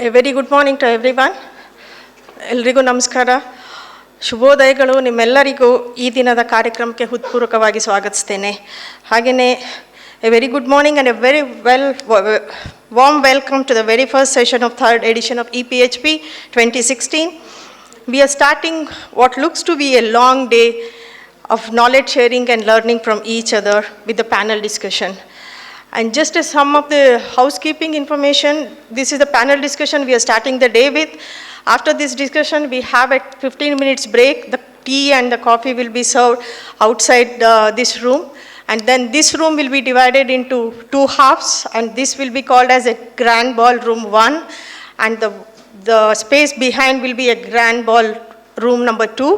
A very good morning to everyone. ಎಲ್ರಿಗೂ ನಮಸ್ಕಾರ. ಶುಭೋದಯಗಳು ನಿಮ್ಮೆಲ್ಲರಿಗೂ ಈ ದಿನದ ಕಾರ್ಯಕ್ರಮಕ್ಕೆ ಹೃತ್ಪೂರ್ವಕವಾಗಿ ಸ್ವಾಗತಿಸ್ತೇನೆ. ಹಾಗೆಯೇ a very good morning and a very warm welcome to the very first session of third edition of EPHP 2016. We are starting what looks to be a long day of knowledge sharing and learning from each other with the panel discussion. And just as some of the housekeeping information, this is the panel discussion we are starting the day with. After this discussion, we have a 15 minutes break. The tea and the coffee will be served outside this room. And then this room will be divided into two halves, and this will be called as a grand ballroom 1. And the space behind will be a grand ballroom number 2.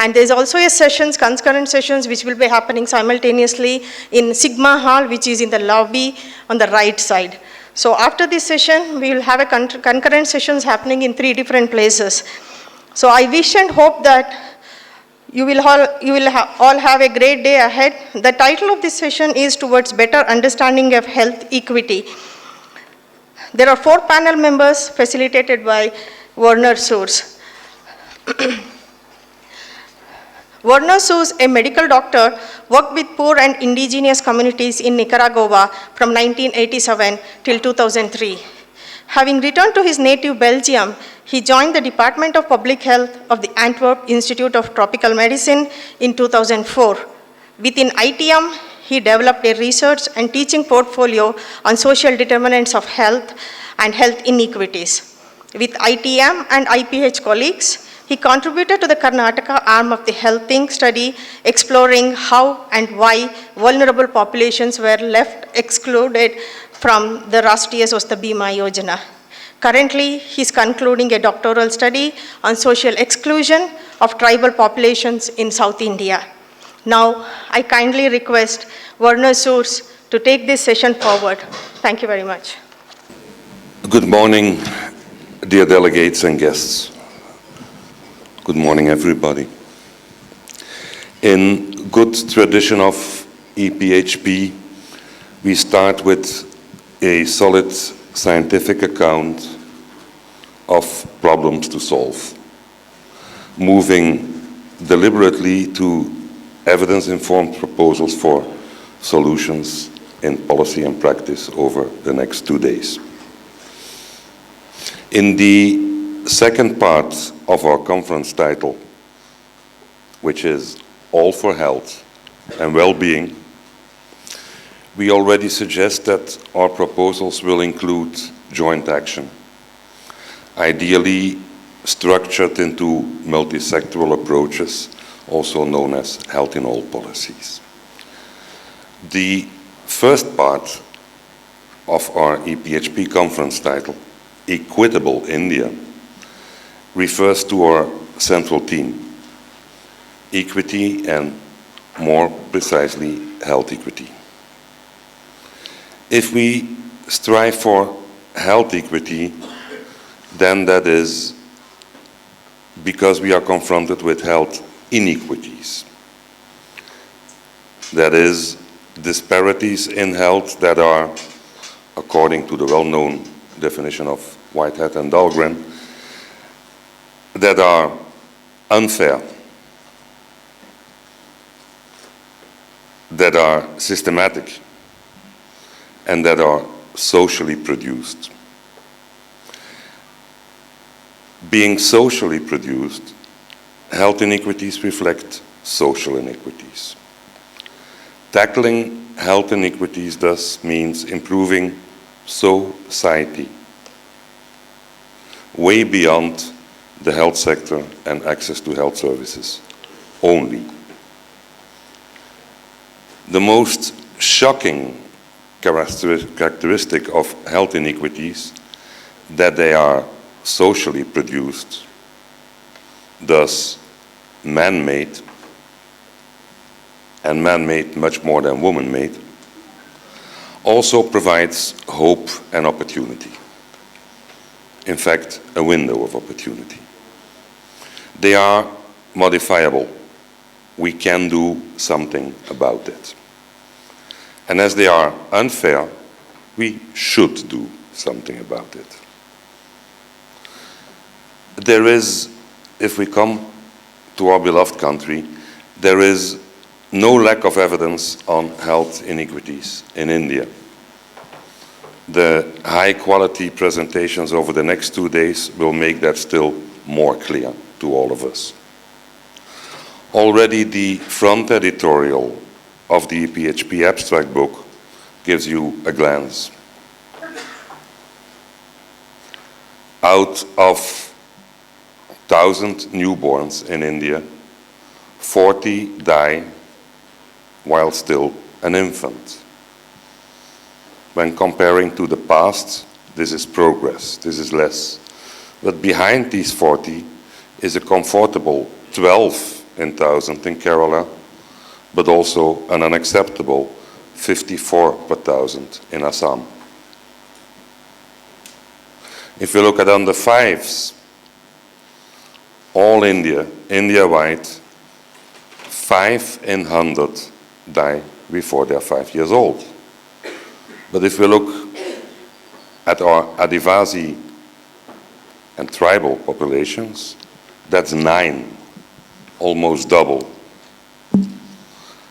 And there's also a sessions, concurrent sessions, which will be happening simultaneously in Sigma Hall, which is in the lobby on the right side. So after this session, we will have a concurrent sessions happening in 3 different places. So I wish and hope that you will all have a great day ahead. The title of this session is Towards Better Understanding of Health Equity. There are 4 panel members facilitated by Werner Soers. Werner Soers, a medical doctor, worked with poor and indigenous communities in Nicaragua from 1987 till 2003. Having returned to his native Belgium, he joined the Department of Public Health of the Antwerp Institute of Tropical Medicine in 2004. Within ITM, he developed a research and teaching portfolio on social determinants of health and health inequities. With ITM and IPH colleagues, he contributed to the Karnataka arm of the Health Think study, exploring how and why vulnerable populations were left excluded from the Rashtriya Swasthya Bima Yojana. Currently, he is concluding a doctoral study on social exclusion of tribal populations in South India. Now, I kindly request Werner Soers to take this session forward. Thank you very much. Good morning, dear delegates and guests. Good morning, everybody. In good tradition of EPHP, we start with a solid scientific account of problems to solve, moving deliberately to evidence-informed proposals for solutions in policy and practice over the next 2 days. In the second part of our conference title, which is All for Health and Well-being, we already suggest that our proposals will include joint action, ideally structured into multi-sectoral approaches, also known as health in all policies. The first part of our EPHP conference title, Equitable India, refers to our central theme, equity and more precisely health equity. If we strive for health equity, then that is because we are confronted with health inequities. That is, disparities in health that are, according to the well-known definition of Whitehead and Dahlgren, that are unfair, that are systematic, and that are socially produced. Being socially produced, health inequities reflect social inequities. Tackling health inequities thus means improving society way beyond the health sector and access to health services only. The most shocking characteristic of health inequities that they are socially produced, thus man-made, and man-made much more than woman-made, also provides hope and opportunity. In fact, a window of opportunity. They are modifiable. We can do something about it. And as they are unfair, we should do something about it. there is, if we come to our beloved country, there is no lack of evidence on health inequities in India. The high-quality presentations over the next 2 days will make that still more clear to all of us. Already the front editorial of the EPHP abstract book gives you a glance. Out of 1,000 newborns in India, 40 die while still an infant. When comparing to the past, this is progress, this is less. But behind these 40 is a comfortable 12 in 1,000 in Kerala, but also an unacceptable 54 per 1,000 in Assam. If you look at under 5s, all India, India-wide, 5 in 100 die before they're 5 years old. But if we look at our Adivasi and tribal populations, that's 9, almost double.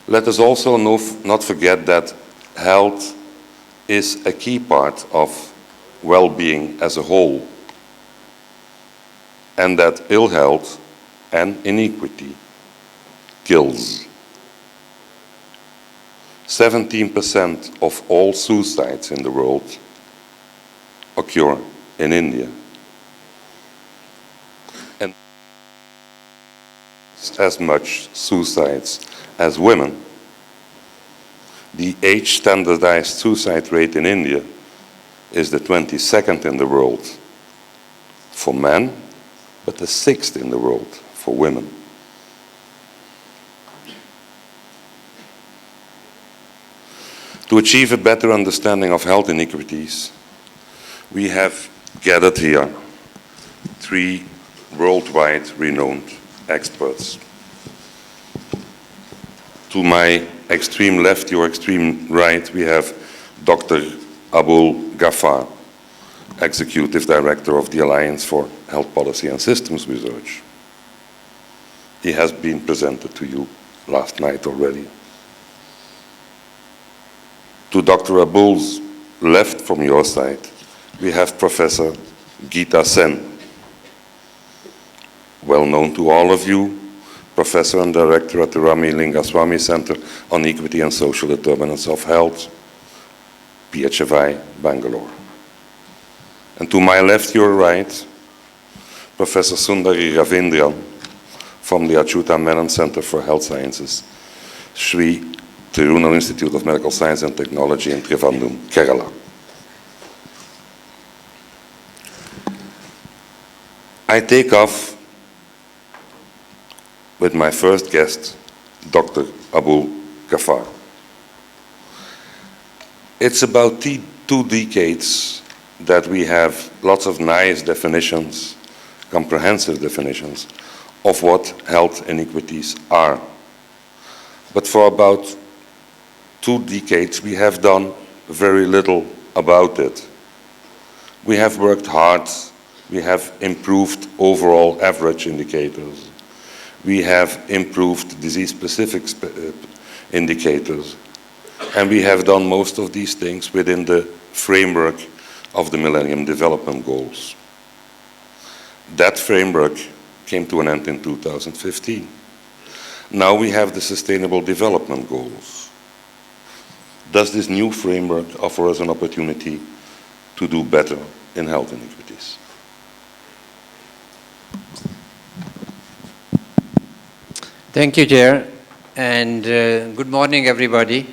Let us also not forget that health is a key part of well-being as a whole, and that ill health and inequity kills. 17% of all suicides in the world occur in India. And as much suicides as women. The age-standardized suicide rate in India is the 22nd in the world for men, but the 6th in the world for women. To achieve a better understanding of health inequities, we have gathered here 3 worldwide renowned experts. To my extreme left, your extreme right, we have Dr. Abul Ghaffar, Executive Director of the Alliance for Health Policy and Systems Research. He has been presented to you last night already. To Dr. Abul's left from your side, we have Professor Geeta Sen, well known to all of you, Professor and Director at the Rami Lingaswamy Center on Equity and Social Determinants of Health, PHFI, Bangalore. And to my left, your right, Professor Sundari Ravindran from the Achyuta Menon Center for Health Sciences, Sri Tirunal Institute of Medical Science and Technology in Trivandrum, Kerala. I take off with my first guest, Dr. Abul Ghaffar. It's about 2 decades that we have lots of nice definitions, comprehensive definitions, of what health inequities are. But for about 2 decades, we have done very little about it. We have worked hard. We have improved overall average indicators. We have improved disease-specific indicators. And we have done most of these things within the framework of the Millennium Development Goals. That framework came to an end in 2015. Now we have the Sustainable Development Goals. Does this new framework offer us an opportunity to do better in health inequities? Thank you, Chair, and good morning, everybody.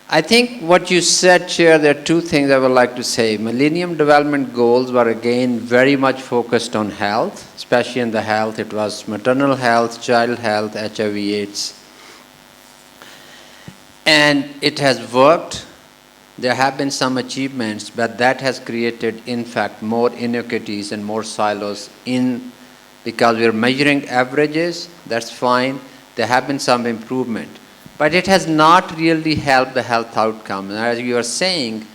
I think what you said, Chair, there are 2 things I would like to say. Millennium Development Goals were again very much focused on health, especially in the health. It was maternal health, child health, HIV/AIDS. And it has worked. There have been some achievements, but that has created, in fact, more inequities and more silos because we're measuring averages, that's fine. There have been some improvement. But it has not really helped the health outcome. And as you are saying,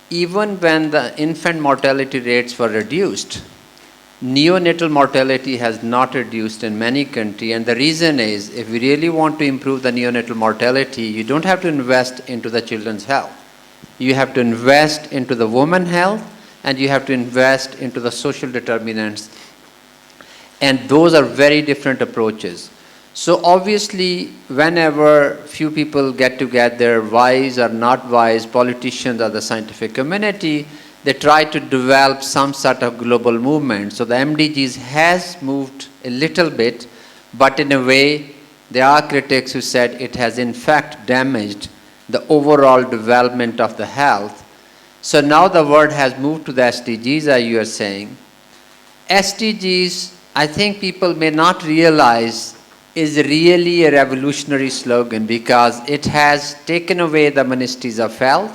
even when the infant mortality rates were reduced, neonatal mortality has not reduced in many countries, and the reason is, if we really want to improve the neonatal mortality, you don't have to invest into the children's health. You have to invest into the woman's health, and you have to invest into the social determinants. And those are very different approaches. So obviously, whenever few people get together, wise or not wise, politicians or the scientific community, they try to develop some sort of global movement. So the MDGs has moved a little bit, but in a way, there are critics who said it has in fact damaged the overall development of the health. So now the world has moved to the SDGs, as you are saying. SDGs, I think people may not realize, is really a revolutionary slogan because it has taken away the ministries of health.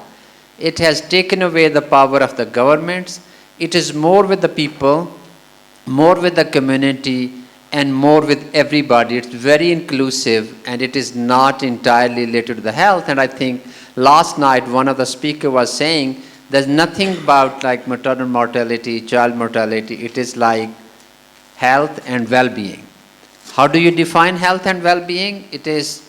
It has taken away the power of the governments. It is more with the people, more with the community, and more with everybody. It's very inclusive, and it is not entirely related to the health. And I think last night one of the speakers was saying there's nothing about like maternal mortality, child mortality. It is like health and well-being. How do you define health and well-being? It is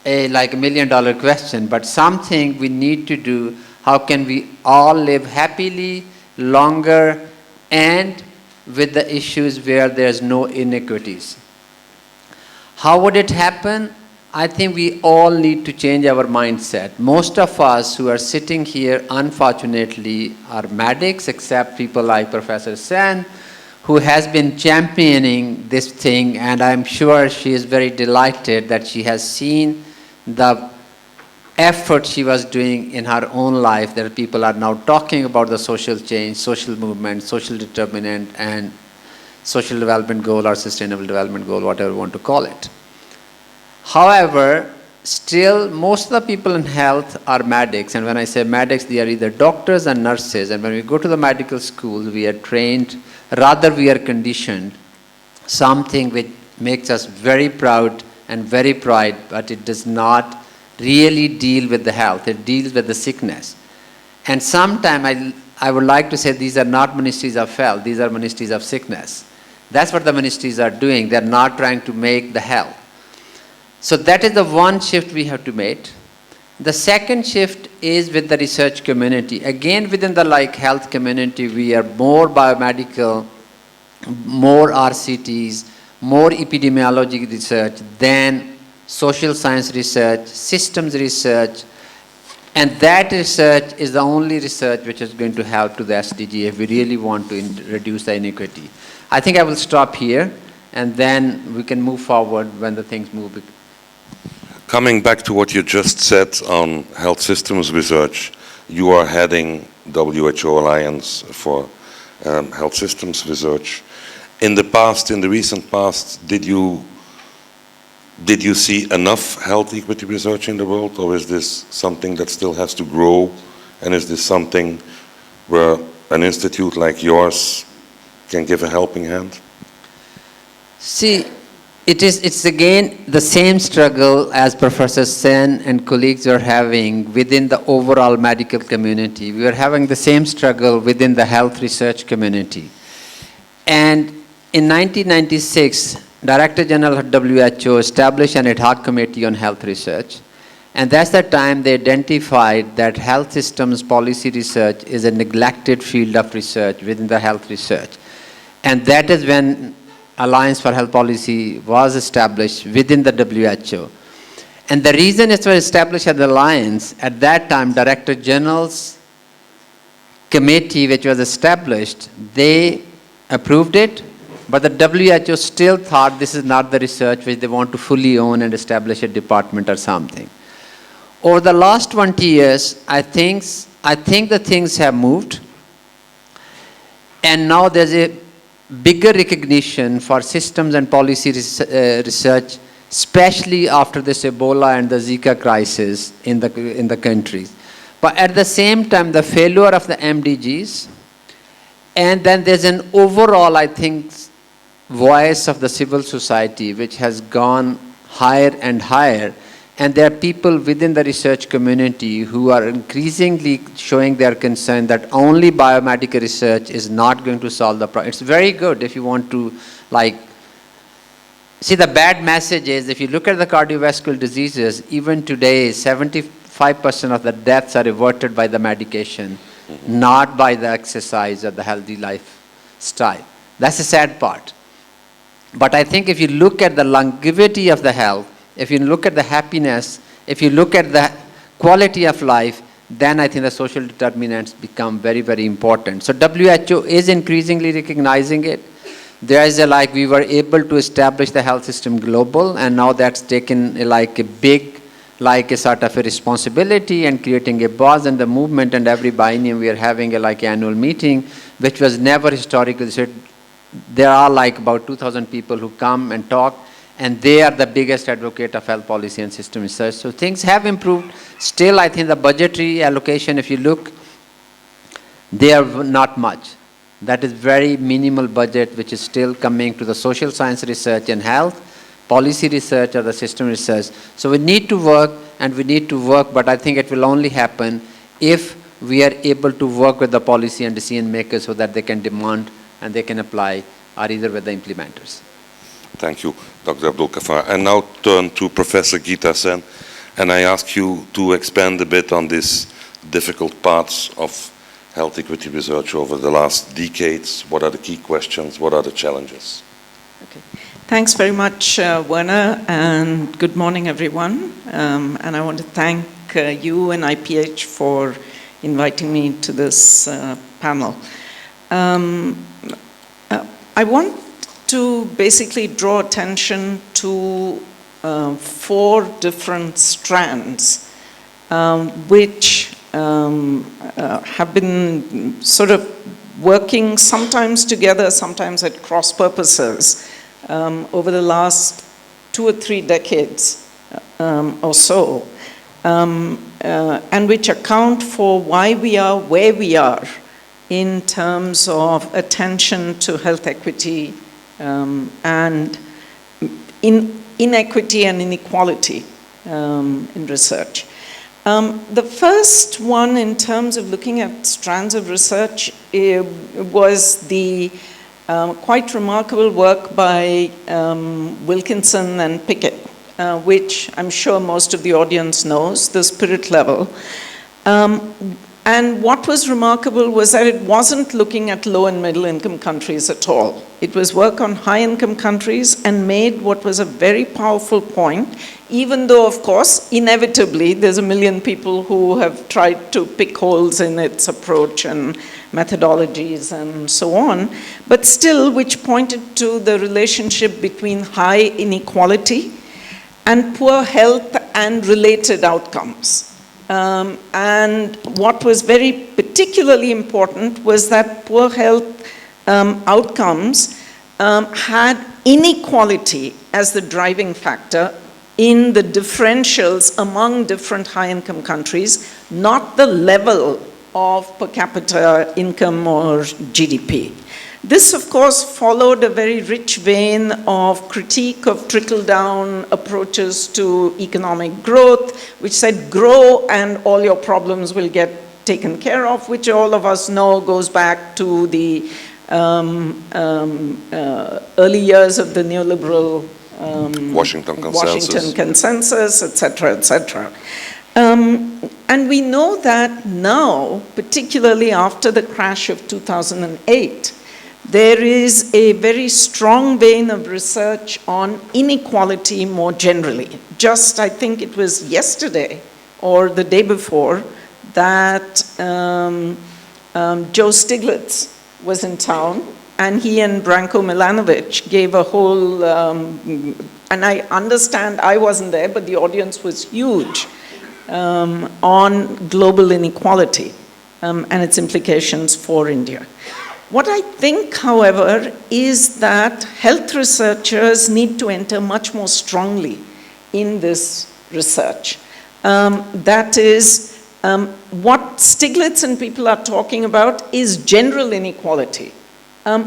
like $1 million question, but something we need to do. How can we all live happily, longer, and with the issues where there's no inequities? How would it happen? I think we all need to change our mindset. Most of us who are sitting here, unfortunately, are medics, except people like Professor Sen, who has been championing this thing, and I'm sure she is very delighted that she has seen the effort she was doing in her own life, that people are now talking about the social change, social movement, social determinant, and social development goal or sustainable development goal, whatever you want to call it. However, still most of the people in health are medics, and when I say medics, they are either doctors and nurses, and when we go to the medical schools, we are trained, rather we are conditioned, something which makes us very proud and very pride, but it does not really deal with the health, it deals with the sickness. And sometimes I would like to say these are not ministries of health, these are ministries of sickness. That's what the ministries are doing, they're not trying to make the health. So that is the one shift we have to make. The second shift is with the research community. Again, within the health community, we are more biomedical, more RCTs, more epidemiology research than social science research, systems research, and that research is the only research which is going to help to the SDG if we really want to reduce the inequity. I think I will stop here, and then we can move forward when the things move. Coming back to what you just said on health systems research, you are heading WHO Alliance for Health Systems Research. In the recent past, did you see enough health equity research in the world, or is this something that still has to grow? And is this something where an institute like yours can give a helping hand? See, it's again the same struggle as Professor Sen and colleagues are having within the overall medical community. We are having the same struggle within the health research community. And in 1996, Director General of WHO established an ad hoc committee on health research. And that's the time they identified that health systems policy research is a neglected field of research within the health research. And that is when Alliance for Health Policy was established within the WHO. And the reason it was established as the Alliance, at that time, Director General's committee which was established, they approved it, but the WHO still thought this is not the research which they want to fully own and establish a department or something. Over the last 20 years, I think the things have moved, and now there's a bigger recognition for systems and policy research, especially after this Ebola and the Zika crisis in the countries. But at the same time, the failure of the MDGs, and then there's an overall, I think, voice of the civil society which has gone higher and higher. And there are people within the research community who are increasingly showing their concern that only biomedical research is not going to solve the problem. It's very good if you want to, like, see, the bad message is if you look at the cardiovascular diseases, even today, 75% of the deaths are averted by the medication, not by the exercise or the healthy lifestyle. That's the sad part. But I think if you look at the longevity of the health, if you look at the happiness, if you look at the quality of life, then I think the social determinants become very, very important. So WHO is increasingly recognizing it. There is we were able to establish the health system global, and now that's taken a big, a sort of a responsibility and creating a buzz and the movement, and every biennium we are having annual meeting, which was never historically. So there are about 2,000 people who come and talk, and they are the biggest advocate of health policy and system research. So things have improved. Still, I think the budgetary allocation, if you look, they are not much. That is very minimal budget, which is still coming to the social science research and health, policy research or the system research. So we need to work, and we need to work, but I think it will only happen if we are able to work with the policy and decision makers so that they can demand and they can apply, or either with the implementers. Thank you, Dr. Abdul Ghaffar. And now turn to Professor Geeta Sen, and I ask you to expand a bit on these difficult parts of health equity research over the last decades. What are the key questions? What are the challenges? Okay. Thanks very much, Werner, and good morning, everyone. And I want to thank you and IPH for inviting me to this panel. I want to basically draw attention to 4 different strands which have been sort of working sometimes together, sometimes at cross purposes over the last 2 or 3 decades or so, and which account for why we are where we are in terms of attention to health equity and inequity and inequality in research. The first one, in terms of looking at strands of research, was the quite remarkable work by Wilkinson and Pickett, which I'm sure most of the audience knows, the spirit level. And what was remarkable was that it wasn't looking at low and middle income countries at all. It was work on high income countries, and made what was a very powerful point, even though, of course, inevitably, there's a million people who have tried to pick holes in its approach and methodologies and so on, but still, which pointed to the relationship between high inequality and poor health and related outcomes. And what was very particularly important was that poor health outcomes had inequality as the driving factor in the differentials among different high-income countries, not the level of per capita income or GDP. This, of course, followed a very rich vein of critique of trickle-down approaches to economic growth, which said grow and all your problems will get taken care of, which all of us know goes back to the early years of the neoliberal Washington Consensus, et cetera, et cetera. And we know that now, particularly after the crash of 2008, there is a very strong vein of research on inequality more generally. Just, I think it was yesterday or the day before that Joe Stiglitz was in town, and he and Branko Milanovic gave a whole, and I understand I wasn't there, but the audience was huge, on global inequality and its implications for India. What I think, however, is that health researchers need to enter much more strongly in this research. That is, what Stiglitz and people are talking about is general inequality,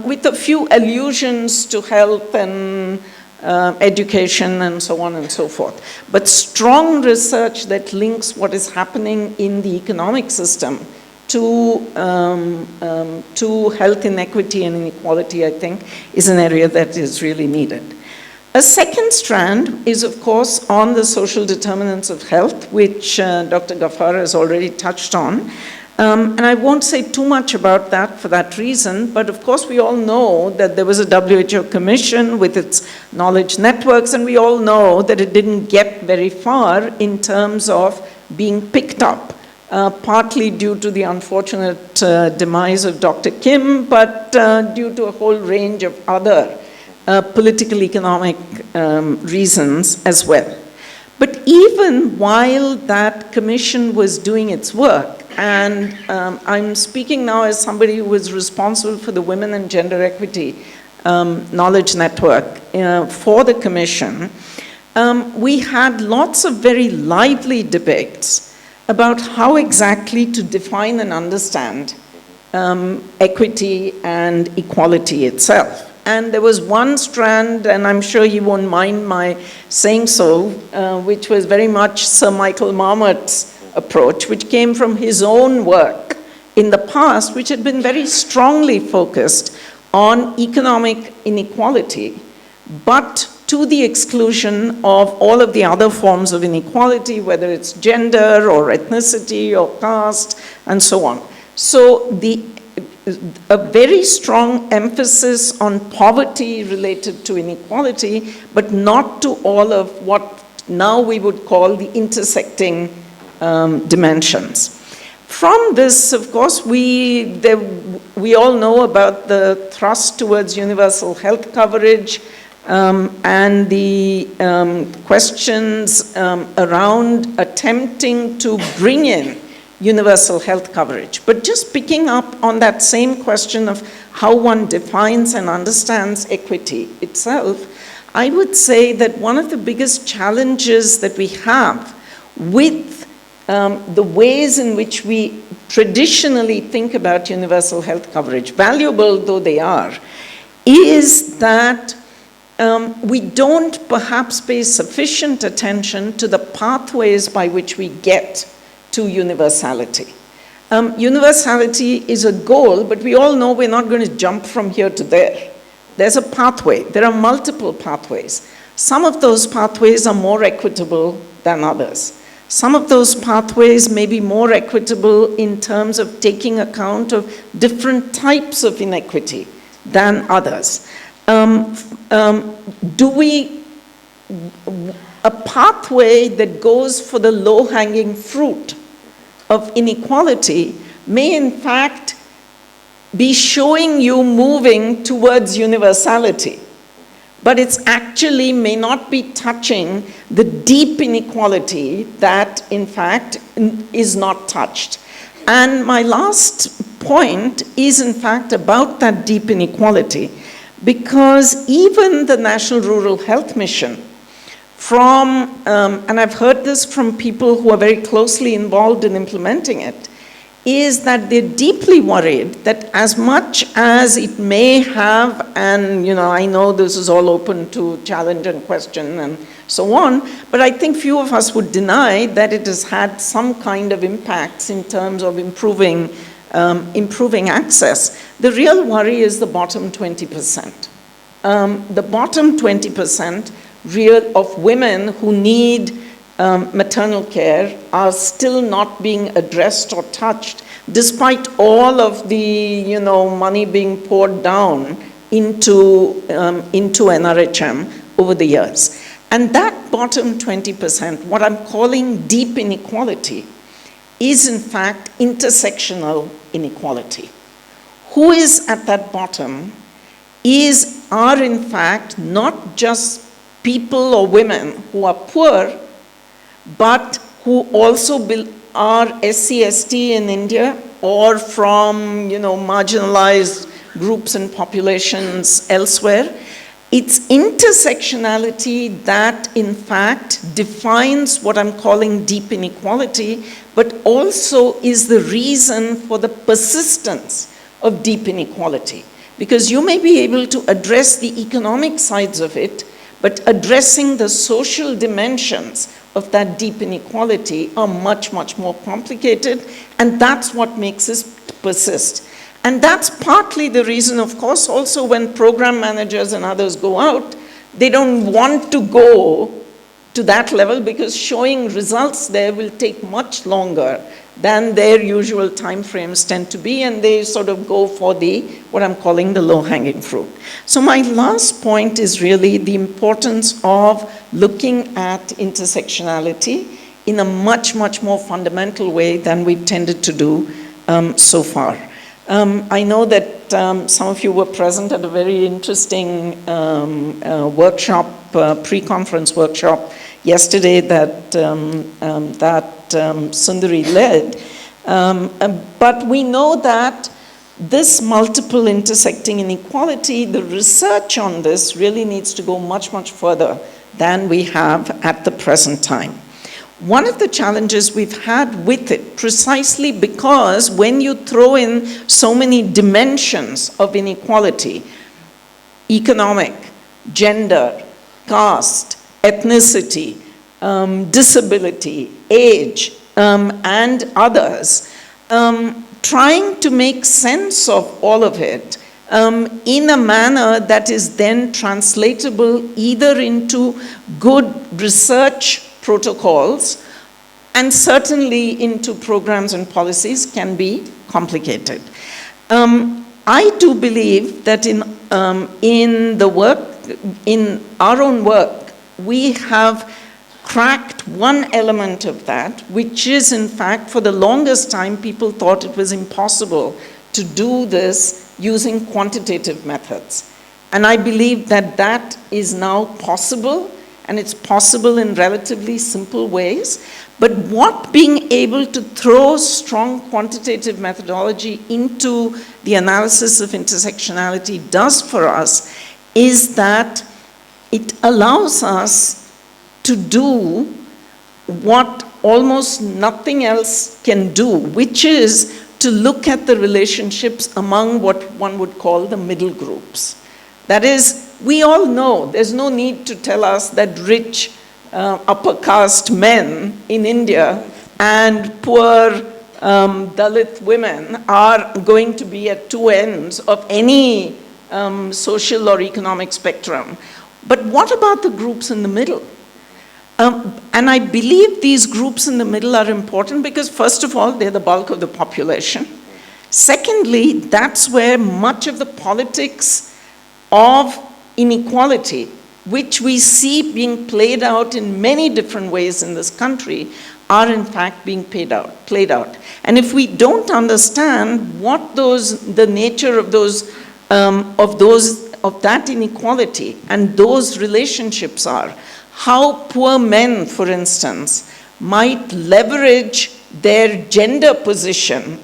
with a few allusions to health and education, and so on and so forth. But strong research that links what is happening in the economic system to health inequity and inequality, I think, is an area that is really needed. A second strand is, of course, on the social determinants of health, which Dr. Ghaffar has already touched on. And I won't say too much about that for that reason, but of course we all know that there was a WHO commission with its knowledge networks, and we all know that it didn't get very far in terms of being picked up, partly due to the unfortunate demise of Dr. Kim, but due to a whole range of other political economic reasons as well. But even while that commission was doing its work, and I'm speaking now as somebody who was responsible for the Women and Gender Equity Knowledge Network for the commission, we had lots of very lively debates about how exactly to define and understand equity and equality itself. And there was one strand, and I'm sure he won't mind my saying so, which was very much Sir Michael Marmot's approach, which came from his own work in the past, which had been very strongly focused on economic inequality, but to the exclusion of all of the other forms of inequality, whether it's gender or ethnicity or caste, and so on. So a very strong emphasis on poverty related to inequality, but not to all of what now we would call the intersecting dimensions. From this, of course, we all know about the thrust towards universal health coverage and the questions around attempting to bring in universal health coverage. But just picking up on that same question of how one defines and understands equity itself, I would say that one of the biggest challenges that we have with the ways in which we traditionally think about universal health coverage, valuable though they are, is that we don't perhaps pay sufficient attention to the pathways by which we get to universality. Universality is a goal, but we all know we're not going to jump from here to there. There's a pathway. There are multiple pathways. Some of those pathways are more equitable than others. Some of those pathways may be more equitable in terms of taking account of different types of inequity than others. A pathway that goes for the low-hanging fruit of inequality may in fact be showing you moving towards universality, but it's actually may not be touching the deep inequality that in fact is not touched. And my last point is in fact about that deep inequality, because even the National Rural Health Mission, and I've heard this from people who are very closely involved in implementing it, is that they're deeply worried that as much as it may have, and I know this is all open to challenge and question and so on, but I think few of us would deny that it has had some kind of impacts in terms of improving access. The real worry is the bottom 20%. The bottom 20% of women who need maternal care are still not being addressed or touched, despite all of the money being poured down into NRHM over the years. And that bottom 20%, what I'm calling deep inequality, is in fact intersectional inequality. Who is at that bottom are in fact not just people or women who are poor, but who also are SC/ST in India or from marginalized groups and populations elsewhere. It's intersectionality that in fact defines what I'm calling deep inequality, but also is the reason for the persistence of deep inequality. Because you may be able to address the economic sides of it, but addressing the social dimensions of that deep inequality are much, much more complicated, and that's what makes us persist. And that's partly the reason, of course, also when program managers and others go out, they don't want to go to that level because showing results there will take much longer than their usual timeframes tend to be, and they sort of go for what I'm calling the low-hanging fruit. So my last point is really the importance of looking at intersectionality in a much, much more fundamental way than we've tended to do so far. I know that some of you were present at a very interesting workshop, pre-conference workshop yesterday that Sundari led. But we know that this multiple intersecting inequality, the research on this really needs to go much, much further than we have at the present time. One of the challenges we've had with it, precisely because when you throw in so many dimensions of inequality, economic, gender, caste, ethnicity, disability, age, and others, trying to make sense of all of it in a manner that is then translatable either into good research protocols and certainly into programs and policies can be complicated. I do believe that in our own work, we have cracked one element of that, which is in fact, for the longest time, people thought it was impossible to do this using quantitative methods. And I believe that that is now possible, and it's possible in relatively simple ways. But what being able to throw strong quantitative methodology into the analysis of intersectionality does for us is that it allows us to do what almost nothing else can do, which is to look at the relationships among what one would call the middle groups. That is, we all know, there's no need to tell us that rich upper caste men in India and poor Dalit women are going to be at two ends of any social or economic spectrum. But what about the groups in the middle? And I believe these groups in the middle are important because, first of all, they're the bulk of the population. Secondly, that's where much of the politics of inequality, which we see being played out in many different ways in this country, are in fact being played out. And if we don't understand what the nature of that inequality and those relationships are, how poor men, for instance, might leverage their gender position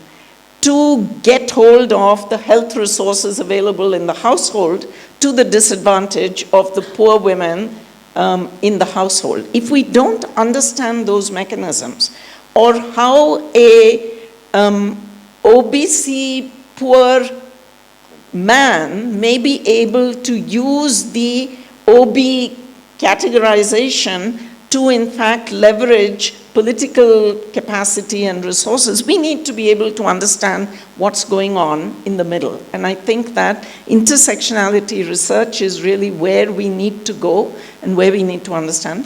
to get hold of the health resources available in the household to the disadvantage of the poor women in the household. If we don't understand those mechanisms, or how a OBC poor man may be able to use the OB categorization to in fact leverage political capacity and resources, we need to be able to understand what's going on in the middle. And I think that intersectionality research is really where we need to go and where we need to understand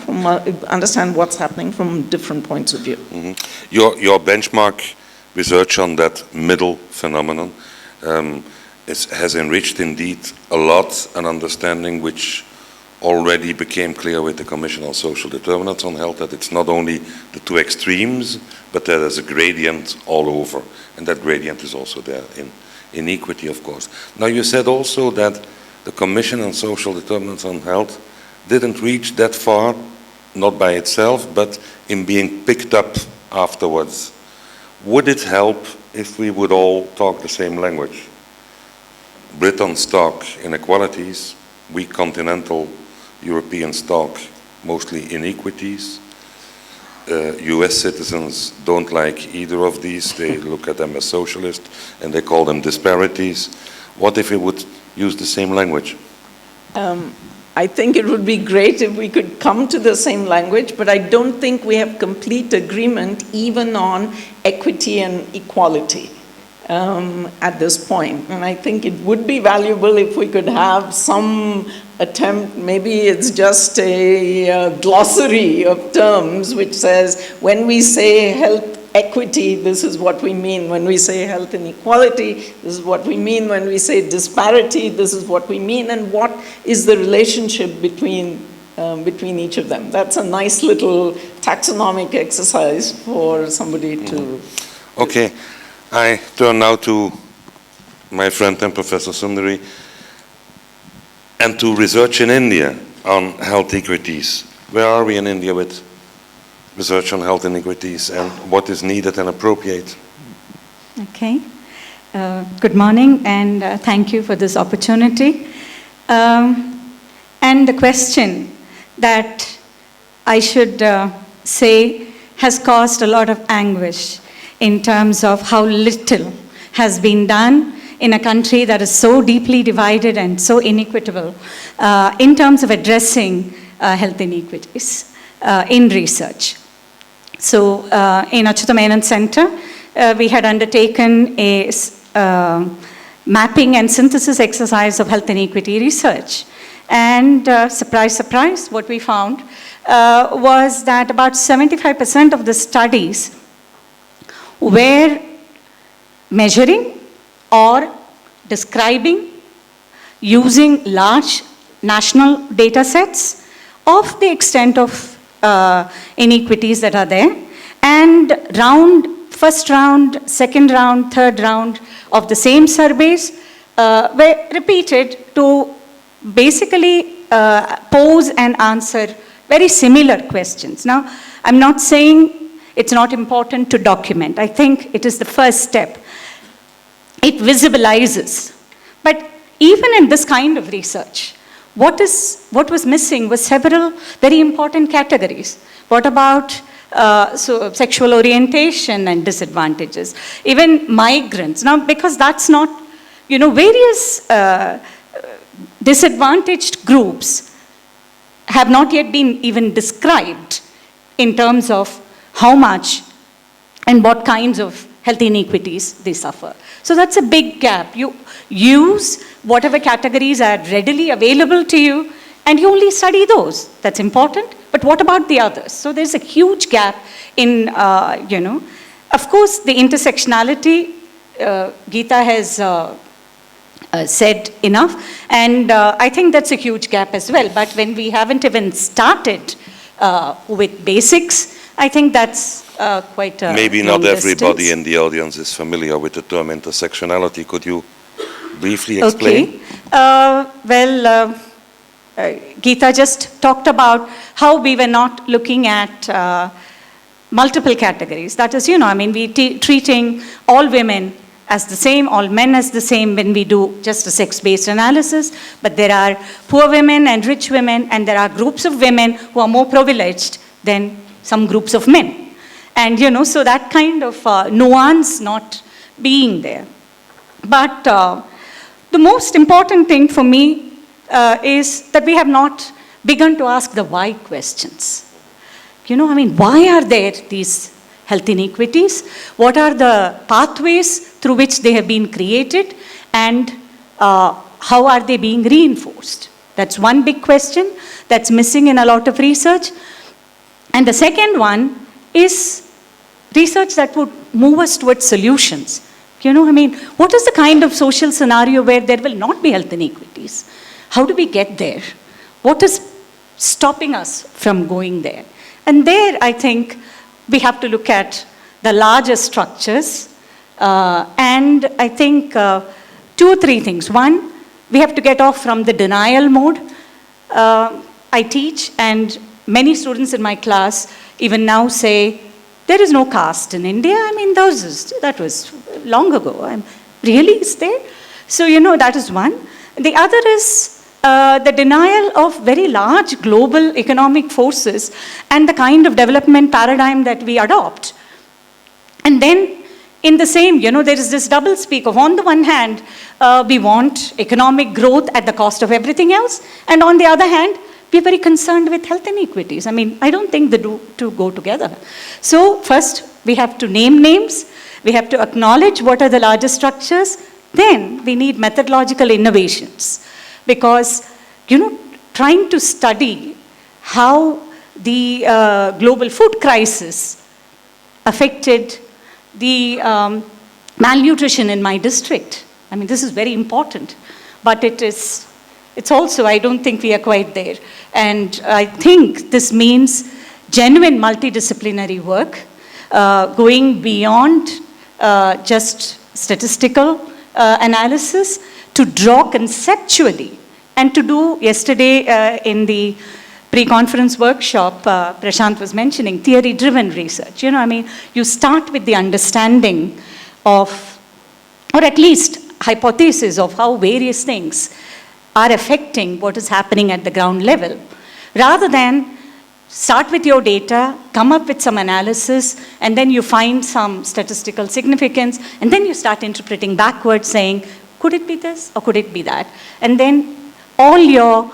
what's happening from different points of view. Mm-hmm. Your benchmark research on that middle phenomenon has enriched indeed a lot an understanding which already became clear with the Commission on Social Determinants on Health, that it's not only the two extremes, but that there's a gradient all over. And that gradient is also there in inequity, of course. Now, you said also that the Commission on Social Determinants on Health didn't reach that far, not by itself, but in being picked up afterwards. Would it help if we would all talk the same language? Britons talk inequalities, we continental Europeans talk mostly inequities. US citizens don't like either of these. They look at them as socialist and they call them disparities. What if we would use the same language? I think it would be great if we could come to the same language, but I don't think we have complete agreement even on equity and equality at this point. And I think it would be valuable if we could have some attempt, maybe it's just a glossary of terms which says when we say health equity, this is what we mean. When we say health inequality, this is what we mean. When we say disparity, this is what we mean. And what is the relationship between each of them? That's a nice little taxonomic exercise for somebody to... Okay, I turn now to my friend and Professor Sundari and to research in India on health equities. Where are we in India with research on health inequities and what is needed and appropriate? Okay. Good morning and thank you for this opportunity. And the question that I should say has caused a lot of anguish in terms of how little has been done in a country that is so deeply divided and so inequitable in terms of addressing health inequities in research. So in Achyuta Menon Center, we had undertaken a mapping and synthesis exercise of health inequity research. And surprise, surprise, what we found was that about 75% of the studies were measuring or describing using large national data sets of the extent of inequities that are there, and first round, second round, third round of the same surveys were repeated to basically pose and answer very similar questions. Now, I'm not saying it's not important to document. I think it is the first step. It visibilizes. But even in this kind of research, what was missing was several very important categories. What about sexual orientation and disadvantages? Even migrants. Now, because that's not, various disadvantaged groups have not yet been even described in terms of how much and what kinds of health inequities they suffer. So that's a big gap. You use whatever categories are readily available to you, and you only study those. That's important. But what about the others? So there's a huge gap in, of course, the intersectionality, Geeta has said enough, and I think that's a huge gap as well. But when we haven't even started with basics, I think that's quite a Maybe long not everybody distance. in the audience is familiar with the term intersectionality. Could you briefly explain? Okay. Geeta just talked about how we were not looking at multiple categories. That is, we treating all women as the same, all men as the same when we do just a sex-based analysis. But there are poor women and rich women, and there are groups of women who are more privileged than some groups of men. And, so that kind of nuance not being there. But the most important thing for me is that we have not begun to ask the why questions. Why are there these health inequities? What are the pathways through which they have been created? And how are they being reinforced? That's one big question that's missing in a lot of research. And the second one is research that would move us towards solutions. What is the kind of social scenario where there will not be health inequities? How do we get there? What is stopping us from going there? And there, I think, we have to look at the larger structures. And I think 2 or 3 things. One, we have to get off from the denial mode. I teach, and many students in my class even now say, there is no caste in India. That was long ago. Really, is there? So, that is one. The other is the denial of very large global economic forces and the kind of development paradigm that we adopt. And then in the same, there is this double speak of, on the one hand, we want economic growth at the cost of everything else, and on the other hand, we're very concerned with health inequities. I mean, I don't think the two go together. So first, we have to name names, we have to acknowledge what are the largest structures, then we need methodological innovations. Because, trying to study how the global food crisis affected the malnutrition in my district. I mean, this is very important, but it's also, I don't think we are quite there. And I think this means genuine multidisciplinary work, going beyond just statistical analysis to draw conceptually. And to do, yesterday in the pre-conference workshop, Prashant was mentioning theory-driven research. You start with the understanding of, or at least hypothesis of how various things are affecting what is happening at the ground level, rather than start with your data, come up with some analysis, and then you find some statistical significance, and then you start interpreting backwards, saying, could it be this or could it be that? And then all your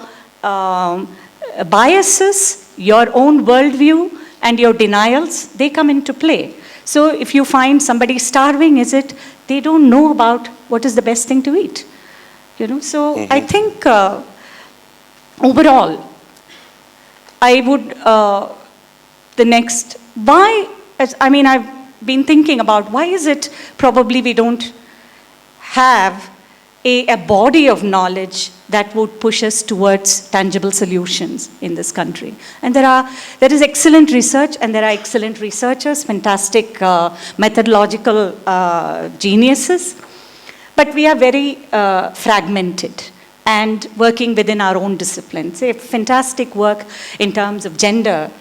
biases, your own worldview, and your denials, they come into play. So if you find somebody starving, is it they don't know about what is the best thing to eat? So I think overall, I would, I've been thinking about why is it probably we don't have a body of knowledge that would push us towards tangible solutions in this country. And there is excellent research, and there are excellent researchers, fantastic methodological geniuses, but we are very fragmented and working within our own discipline. Say, fantastic work in terms of gender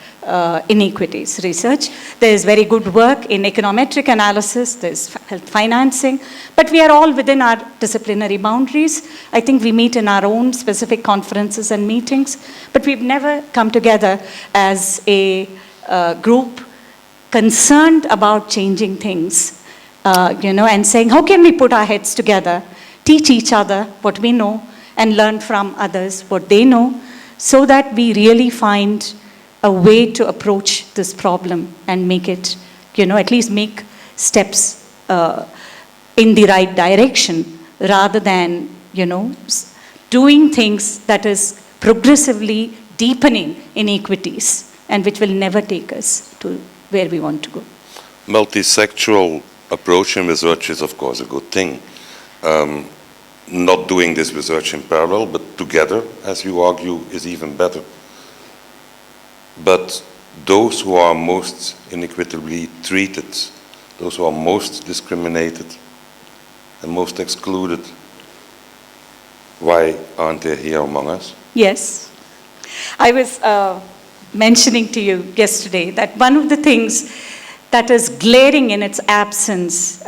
inequities research. There is very good work in econometric analysis, there's health financing, but we are all within our disciplinary boundaries. I think we meet in our own specific conferences and meetings, but we've never come together as a group concerned about changing things, and saying, how can we put our heads together, teach each other what we know, and learn from others what they know, so that we really find a way to approach this problem and make it, at least make steps in the right direction, rather than, doing things that is progressively deepening inequities and which will never take us to where we want to go. Multisectoral approach in research is, of course, a good thing. Not doing this research in parallel, but together, as you argue, is even better. But those who are most inequitably treated, those who are most discriminated and most excluded, why aren't they here among us? Yes. I was mentioning to you yesterday that one of the things that is glaring in its absence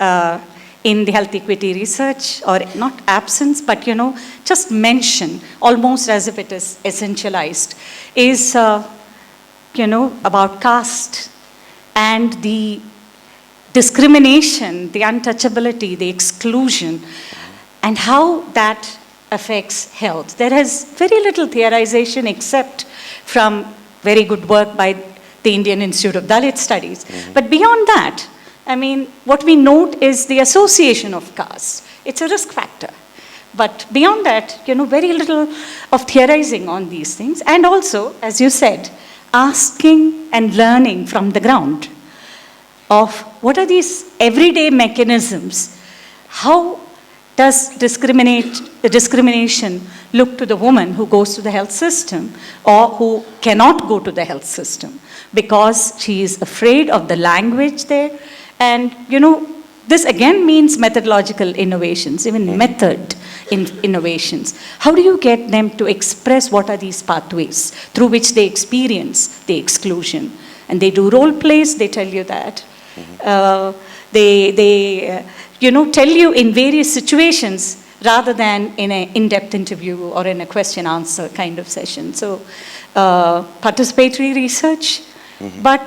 in the health equity research, or not absence, but just mention, almost as if it is essentialized, is about caste and the discrimination, the untouchability, the exclusion, and how that affects health. There is very little theorization except from very good work by the Indian Institute of Dalit Studies. But beyond that, what we note is the association of caste. It's a risk factor. But beyond that, very little of theorizing on these things. And also, as you said, asking and learning from the ground of what are these everyday mechanisms. How does discrimination look to the woman who goes to the health system or who cannot go to the health system because she is afraid of the language there? And, this again means methodological innovations, even method innovations. How do you get them to express what are these pathways through which they experience the exclusion? And they do role plays, they tell you that. They tell you in various situations rather than in an in-depth interview or in a question-answer kind of session. So participatory research, but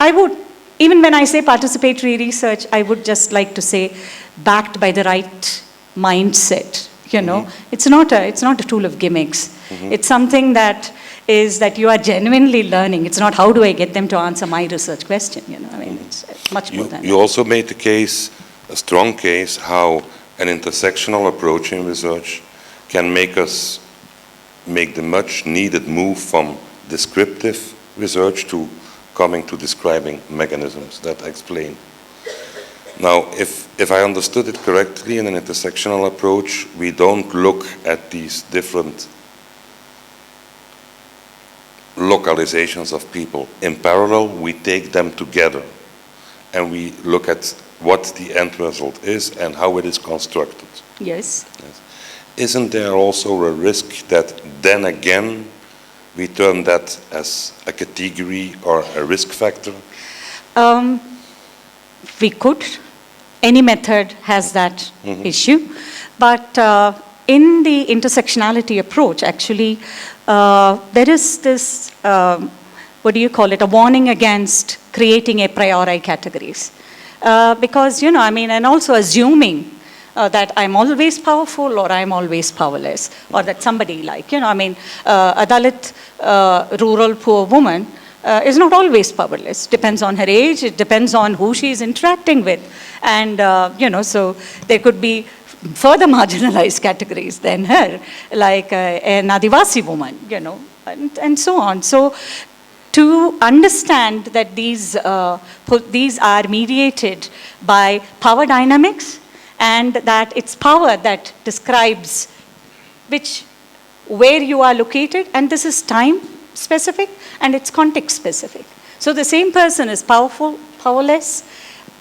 I would even when I say participatory research, I would just like to say backed by the right mindset. You know, it's not a tool of gimmicks. It's something that you are genuinely learning. It's not how do I get them to answer my research question. You know, I mean, it's much more than You that. also made the case, a strong case, how an intersectional approach in research can make the much needed move from descriptive research to coming to describing mechanisms that explain. Now, if I understood it correctly, in an intersectional approach, we don't look at these different localizations of people in parallel, we take them together and we look at what the end result is and how it is constructed. Yes. Isn't there also a risk that then again we turn that as a category or a risk factor? We could. Any method has that issue. But in the intersectionality approach, actually, there is this, what do you call it, a warning against creating a priori categories. Because, you know, I mean, and also assuming that I'm always powerful or I'm always powerless, or that somebody like, you know, I mean, a Dalit rural poor woman is not always powerless. Depends on her age, it depends on who she is interacting with. And, you know, so there could be further marginalized categories than her, like an Adivasi woman, you know, and so on. So to understand that these are mediated by power dynamics, and that it's power that describes where you are located, and this is time specific and it's context specific. So the same person is powerful, powerless,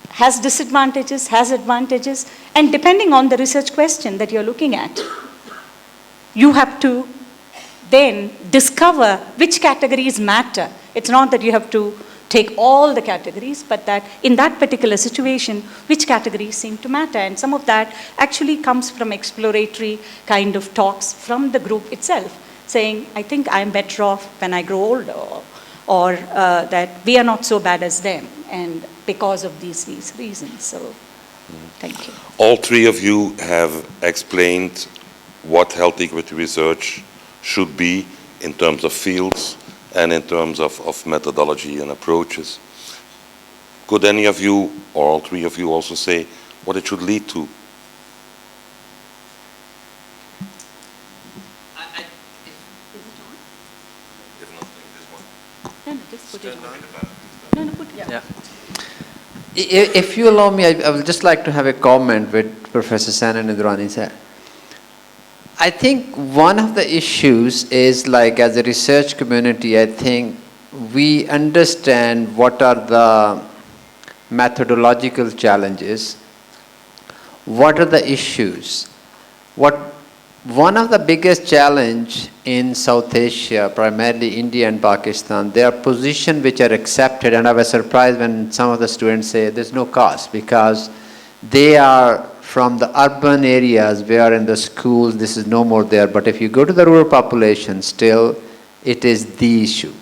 has disadvantages, has advantages, and depending on the research question that you're looking at, you have to then discover which categories matter. It's not that you have to take all the categories, but that in that particular situation, which categories seem to matter. And some of that actually comes from exploratory kind of talks from the group itself, saying, I think I'm better off when I grow older, or that we are not so bad as them, and because of these reasons. So, thank you. All three of you have explained what health equity research should be in terms of fields and in terms of methodology and approaches. Could any of you, or all three of you, also say what it should lead to? If you allow me, I would just like to have a comment with Professor Sen and Indrani said. I think one of the issues is, like, as a research community, I think we understand what are the methodological challenges, what are the issues. One of the biggest challenge in South Asia, primarily India and Pakistan, they are positions which are accepted, and I was surprised when some of the students say there's no cost, because they are from the urban areas where in the schools this is no more there, but if you go to the rural population, still it is the issue.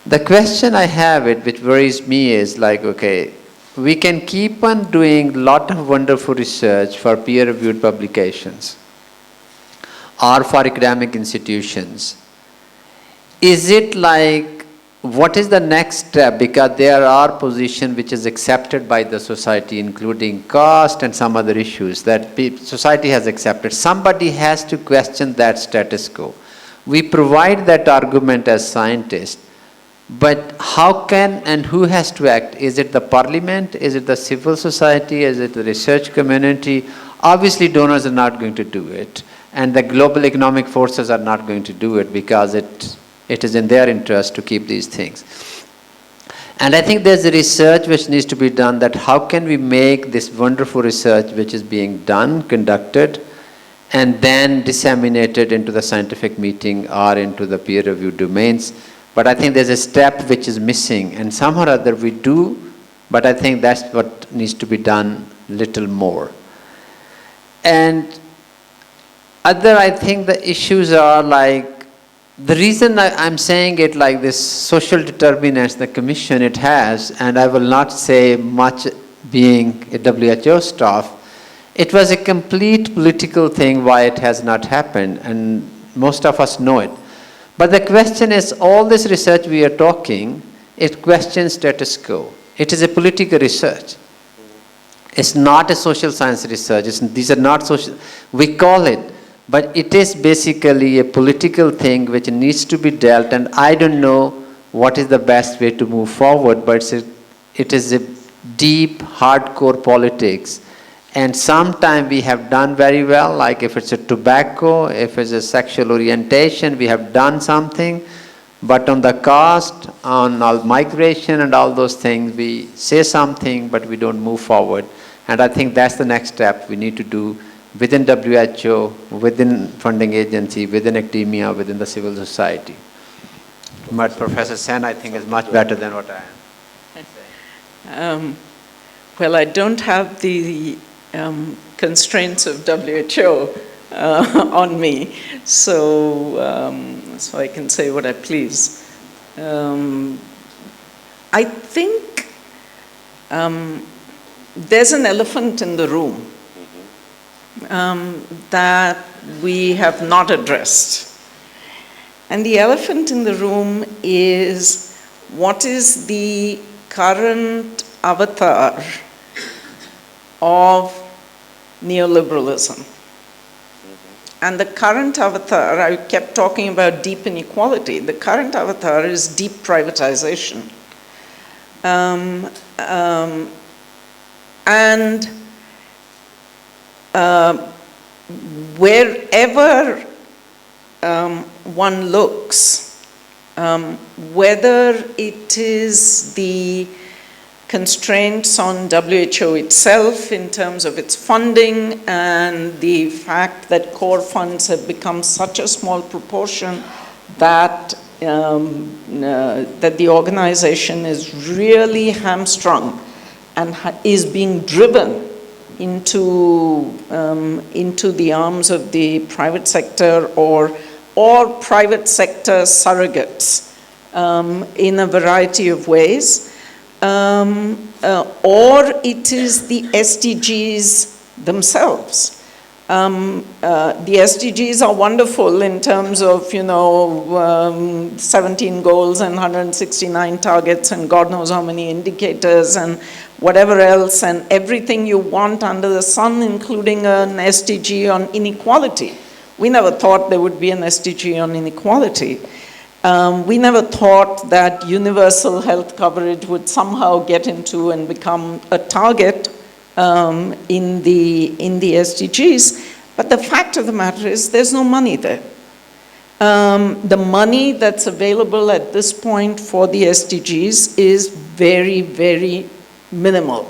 The question I have, which worries me, is like, okay, we can keep on doing a lot of wonderful research for peer-reviewed publications or for academic institutions. Is it like, what is the next step? Because there are positions which is accepted by the society, including cost and some other issues that society has accepted. Somebody has to question that status quo. We provide that argument as scientists, but how can and who has to act? Is it the parliament? Is it the civil society? Is it the research community? Obviously donors are not going to do it, and the global economic forces are not going to do it, because it is in their interest to keep these things. And I think there's a research which needs to be done, that how can we make this wonderful research which is being done, conducted, and then disseminated into the scientific meeting or into the peer-reviewed domains. But I think there's a step which is missing, and somehow or other we do, but I think that's what needs to be done little more. And other, I think the issues are like, The reason I'm saying it like this, social determinants, the commission it has, and I will not say much being a WHO staff, it was a complete political thing why it has not happened, and most of us know it. But the question is, all this research we are talking, it questions status quo. It is a political research. It's not a social science research. These are not social, we call it, but it is basically a political thing which needs to be dealt, and I don't know what is the best way to move forward, but it is a deep, hardcore politics. And sometimes we have done very well, like if it's a tobacco, if it's a sexual orientation, we have done something. But on the cost, on all migration and all those things, we say something, but we don't move forward. And I think that's the next step we need to do within WHO, within funding agency, within academia, within the civil society. But Professor Sen, I think, is much better than what I am. Well, I don't have the constraints of WHO on me, so I can say what I please. I think there's an elephant in the room that we have not addressed. And the elephant in the room is, what is the current avatar of neoliberalism? And the current avatar, I kept talking about deep inequality, the current avatar is deep privatization. Wherever one looks, whether it is the constraints on WHO itself in terms of its funding and the fact that core funds have become such a small proportion that that the organization is really hamstrung and is being driven into the arms of the private sector or private sector surrogates in a variety of ways. Or it is the SDGs themselves. The SDGs are wonderful in terms of, 17 goals and 169 targets and God knows how many indicators and whatever else and everything you want under the sun, including an SDG on inequality. We never thought there would be an SDG on inequality. We never thought that universal health coverage would somehow get into and become a target in the SDGs. But the fact of the matter is there's no money there. The money that's available at this point for the SDGs is very, very minimal.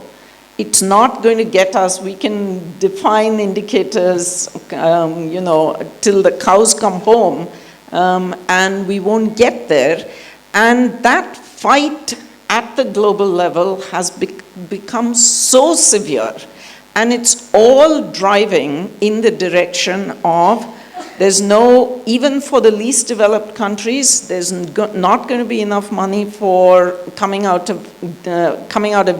It's not going to get us, we can define indicators, till the cows come home, and we won't get there. And that fight at the global level has become so severe, and it's all driving in the direction of there's no, even for the least developed countries, there's not going to be enough money for coming out of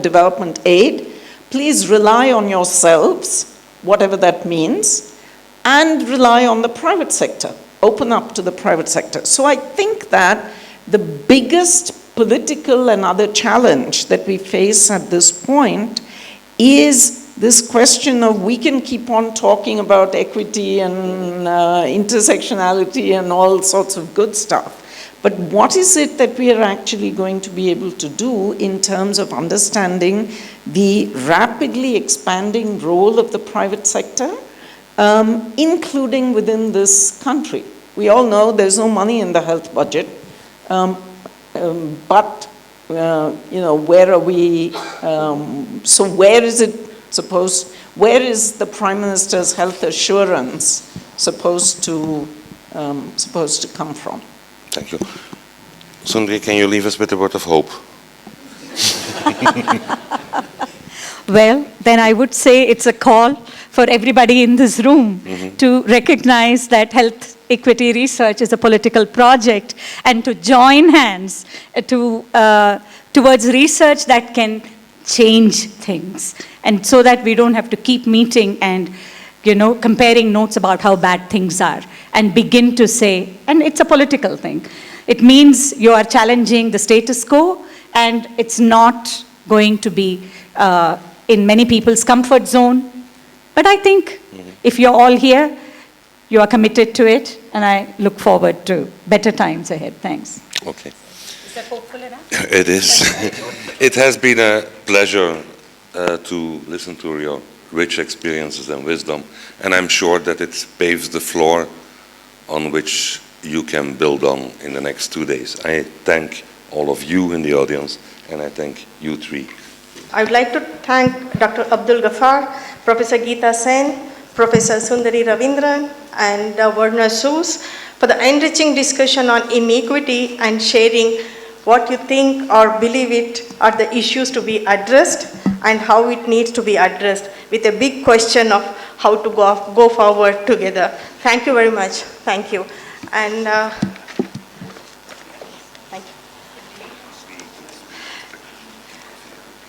development aid. Please rely on yourselves, whatever that means, and rely on the private sector. Open up to the private sector. So I think that the biggest political and other challenge that we face at this point is this question of we can keep on talking about equity and intersectionality and all sorts of good stuff. But what is it that we are actually going to be able to do in terms of understanding the rapidly expanding role of the private sector, including within this country? We all know there's no money in the health budget, but where are we? So where is it supposed? Where is the Prime Minister's health assurance supposed to come from? Thank you. Sundri, can you leave us with a word of hope? Well, then I would say it's a call for everybody in this room to recognize that health equity research is a political project, and to join hands towards research that can change things, and so that we don't have to keep meeting and comparing notes about how bad things are, and begin to say, and it's a political thing. It means you are challenging the status quo, and it's not going to be in many people's comfort zone. But I think if you're all here, you are committed to it, and I look forward to better times ahead. Thanks. Okay. Is that hopeful enough? It is. It has been a pleasure to listen to your rich experiences and wisdom, and I'm sure that it paves the floor on which you can build on in the next 2 days. I thank all of you in the audience, and I thank you three. I would like to thank Dr. Abdul Ghaffar, Professor Geeta Sen, Professor Sundari Ravindran, and Werner Soos for the enriching discussion on inequity and sharing what you think or believe it are the issues to be addressed and how it needs to be addressed, with a big question of how to go forward together. Thank you very much. Thank you. And thank you.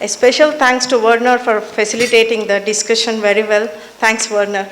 A special thanks to Werner for facilitating the discussion very well. Thanks, Werner.